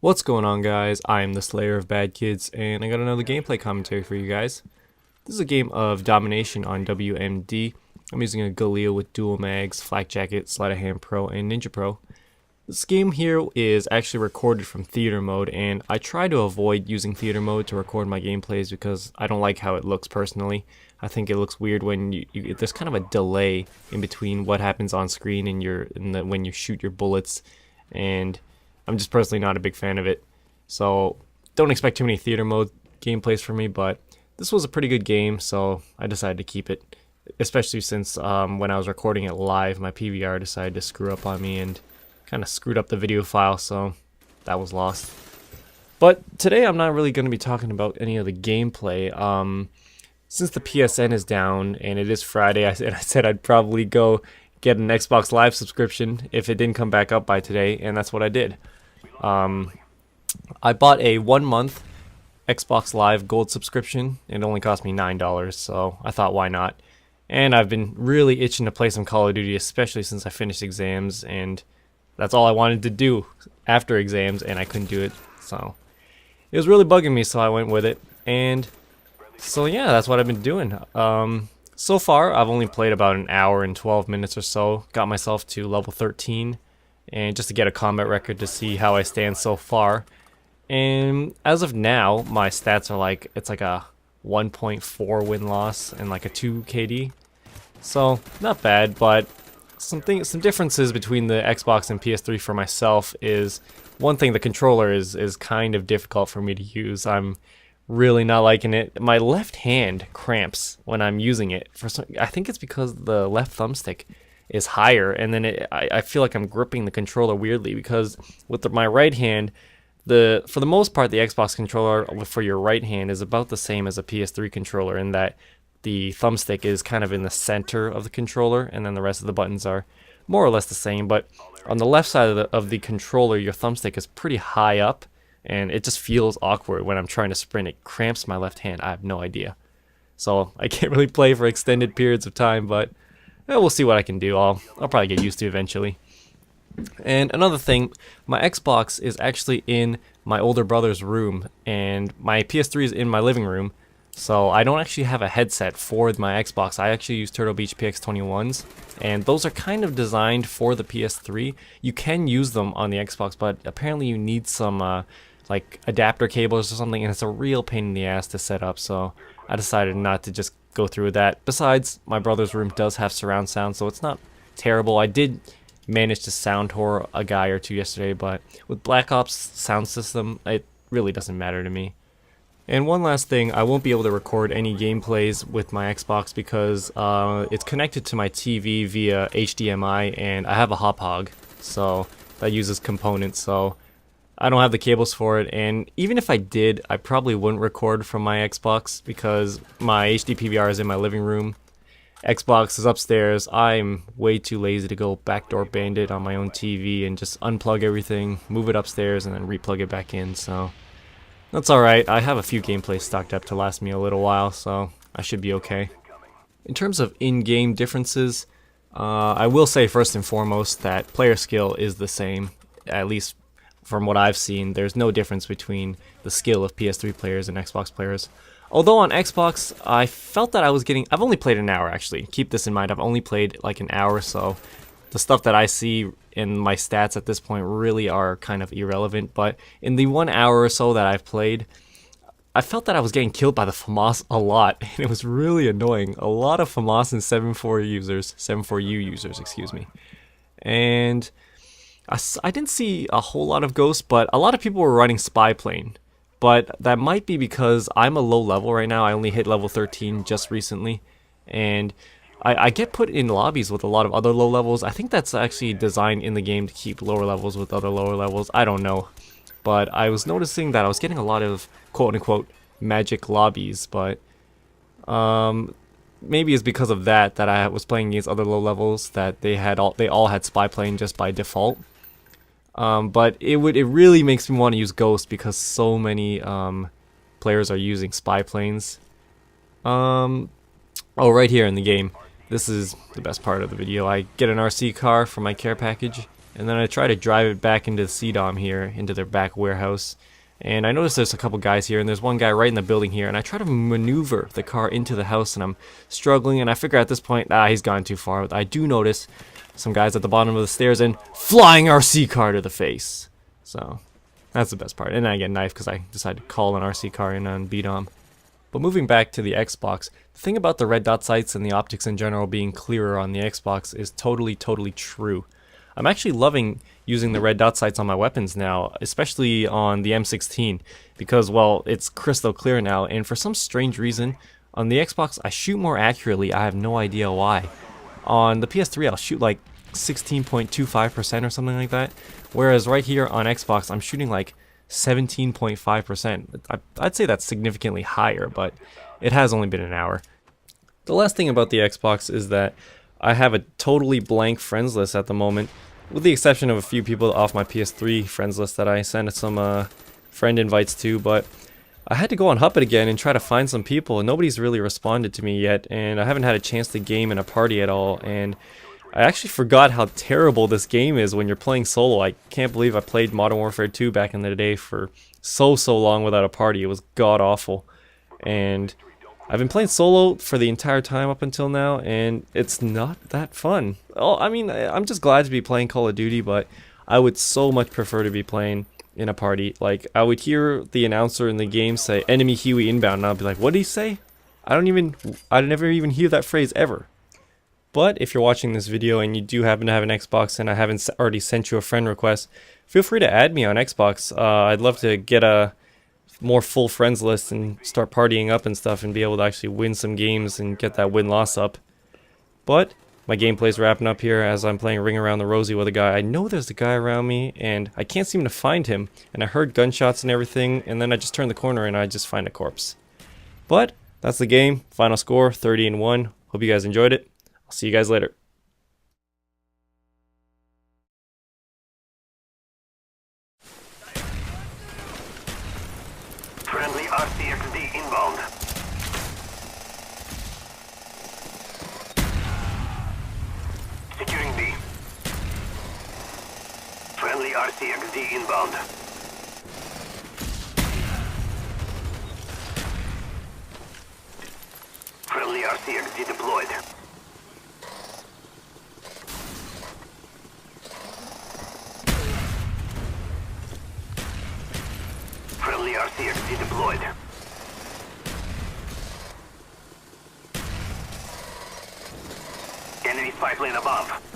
What's going on, guys? I am the Slayer of Bad Kids, and I got another gameplay commentary for you guys. This is a game of Domination on WMD. I'm using a Galil with dual mags, Flak Jacket, Sleight of Hand Pro, and Ninja Pro. This game here is actually recorded from theater mode, and I try to avoid using theater mode to record my gameplays because I don't like how it looks personally. I think it looks weird when there's kind of a delay in between what happens on screen and when you shoot your bullets, and I'm just personally not a big fan of it. So don't expect too many theater mode gameplays from me, but this was a pretty good game, so I decided to keep it. Especially since when I was recording it live, my PVR decided to screw up on me and kind of screwed up the video file, so that was lost. But today I'm not really going to be talking about any of the gameplay. Since the PSN is down and it is Friday, I said I'd probably go get an Xbox Live subscription if it didn't come back up by today, and that's what I did. I bought a 1-month Xbox Live Gold subscription. It only cost me $9, so I thought, why not? And I've been really itching to play some Call of Duty, especially since I finished exams, and that's all I wanted to do after exams, and I couldn't do it, so it was really bugging me, so I went with it. And so yeah, that's what I've been doing. So far, I've only played about an hour and 12 minutes or so. Got myself to level 13, and just to get a combat record to see how I stand so far. And as of now, my stats are it's like a 1.4 win-loss and like a 2 KD. So not bad, but some differences between the Xbox and PS3 for myself is, one thing, the controller is kind of difficult for me to use. I'm really not liking it. My left hand cramps when I'm using it. I think it's because the left thumbstick is higher, and then I feel like I'm gripping the controller weirdly, because with my right hand, for the most part, the Xbox controller for your right hand is about the same as a PS3 controller, in that the thumbstick is kind of in the center of the controller, and then the rest of the buttons are more or less the same. But on the left side of the controller, your thumbstick is pretty high up, and it just feels awkward when I'm trying to sprint. It cramps my left hand. I have no idea. So I can't really play for extended periods of time, but we'll see what I can do. I'll probably get used to it eventually. And another thing, my Xbox is actually in my older brother's room, and my PS3 is in my living room. So I don't actually have a headset for my Xbox. I actually use Turtle Beach PX21s, and those are kind of designed for the PS3. You can use them on the Xbox, but apparently you need some like adapter cables or something, and it's a real pain in the ass to set up. So I decided not to just go through with that. Besides, my brother's room does have surround sound, so it's not terrible. I did manage to sound whore a guy or two yesterday, but with Black Ops sound system, it really doesn't matter to me. And one last thing, I won't be able to record any gameplays with my Xbox because it's connected to my TV via HDMI, and I have a hop hog, so that uses components, so I don't have the cables for it. And even if I did, I probably wouldn't record from my Xbox because my HD PVR is in my living room. Xbox is upstairs. I'm way too lazy to go backdoor bandit on my own TV and just unplug everything, move it upstairs, and then replug it back in, so that's alright. I have a few gameplays stocked up to last me a little while, so I should be okay. In terms of in-game differences, I will say first and foremost that player skill is the same. At least from what I've seen, there's no difference between the skill of PS3 players and Xbox players. Although on Xbox, I felt that I've only played an hour actually. Keep this in mind, I've only played like an hour or so. The stuff that I see in my stats at this point really are kind of irrelevant, but in the 1 hour or so that I've played, I felt that I was getting killed by the FAMAS a lot, and it was really annoying. A lot of FAMAS and 7.4U users, excuse me. And I didn't see a whole lot of ghosts, but a lot of people were running Spy Plane. But that might be because I'm a low level right now. I only hit level 13 just recently, and I get put in lobbies with a lot of other low levels. I think that's actually designed in the game to keep lower levels with other lower levels. I don't know. But I was noticing that I was getting a lot of quote-unquote magic lobbies, but maybe it's because of that I was playing against other low levels that they all had Spy Plane just by default. But it really makes me want to use Ghost because so many players are using Spy Planes. Oh, right here in the game. This is the best part of the video. I get an RC car for my care package, and then I try to drive it back into the CDOM here, into their back warehouse. And I notice there's a couple guys here, and there's one guy right in the building here, and I try to maneuver the car into the house, and I'm struggling, and I figure at this point, he's gone too far. I do notice some guys at the bottom of the stairs and flying RC car to the face. So that's the best part. And I get knifed because I decided to call an RC car in on BDOM. But moving back to the Xbox, the thing about the red dot sights and the optics in general being clearer on the Xbox is totally true. I'm actually loving using the red dot sights on my weapons now, especially on the M16, because, well, it's crystal clear now, and for some strange reason, on the Xbox I shoot more accurately. I have no idea why. On the PS3 I'll shoot like 16.25% or something like that, whereas right here on Xbox I'm shooting like 17.5%. I'd say that's significantly higher, but it has only been an hour. The last thing about the Xbox is that I have a totally blank friends list at the moment, with the exception of a few people off my PS3 friends list that I sent some friend invites to, but I had to go on Huppet again and try to find some people, and nobody's really responded to me yet, and I haven't had a chance to game in a party at all, and I actually forgot how terrible this game is when you're playing solo. I can't believe I played Modern Warfare 2 back in the day for so long without a party. It was god-awful, and I've been playing solo for the entire time up until now, and it's not that fun. Oh, I mean, I'm just glad to be playing Call of Duty, but I would so much prefer to be playing in a party. Like, I would hear the announcer in the game say, "Enemy Huey inbound," and I'd be like, what did he say? I never even hear that phrase ever. But if you're watching this video and you do happen to have an Xbox and I haven't already sent you a friend request, feel free to add me on Xbox. I'd love to get a more full friends list and start partying up and stuff and be able to actually win some games and get that win-loss up. But my gameplay's wrapping up here as I'm playing Ring Around the Rosie with a guy. I know there's a guy around me and I can't seem to find him, and I heard gunshots and everything, and then I just turn the corner and I just find a corpse. But that's the game. Final score 30-1. Hope you guys enjoyed it. I'll see you guys later. Friendly RCXD inbound. Securing B. Friendly RCXD inbound. Friendly RCXD deployed. Friendly RCXD deployed. Enemy spy plane above.